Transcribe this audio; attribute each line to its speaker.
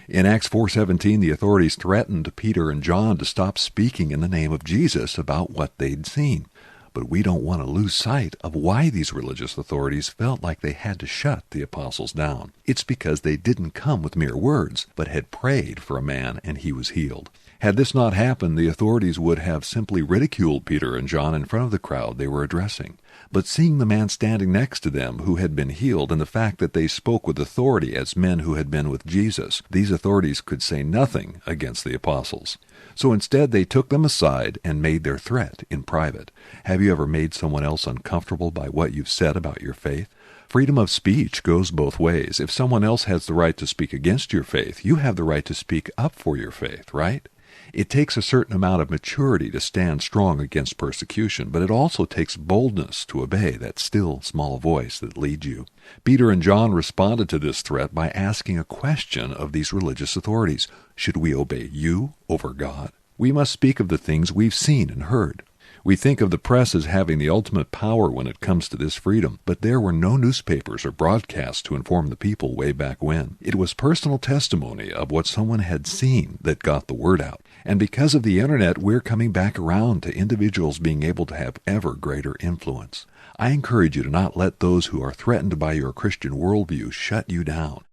Speaker 1: In Acts 4:17, the authorities threatened Peter and John to stop speaking in the name of Jesus about what they'd seen. But we don't want to lose sight of why these religious authorities felt like they had to shut the apostles down. It's because they didn't come with mere words, but had prayed for a man and he was healed. Had this not happened, the authorities would have simply ridiculed Peter and John in front of the crowd they were addressing. But seeing the man standing next to them who had been healed and the fact that they spoke with authority as men who had been with Jesus, these authorities could say nothing against the apostles. So instead they took them aside and made their threat in private. Have you ever made someone else uncomfortable by what you've said about your faith? Freedom of speech goes both ways. If someone else has the right to speak against your faith, you have the right to speak up for your faith, right? It takes a certain amount of maturity to stand strong against persecution, but it also takes boldness to obey that still, small voice that leads you. Peter and John responded to this threat by asking a question of these religious authorities. Should we obey you over God? We must speak of the things we've seen and heard. We think of the press as having the ultimate power when it comes to this freedom, but there were no newspapers or broadcasts to inform the people way back when. It was personal testimony of what someone had seen that got the word out. And because of the internet, we're coming back around to individuals being able to have ever greater influence. I encourage you to not let those who are threatened by your Christian worldview shut you down.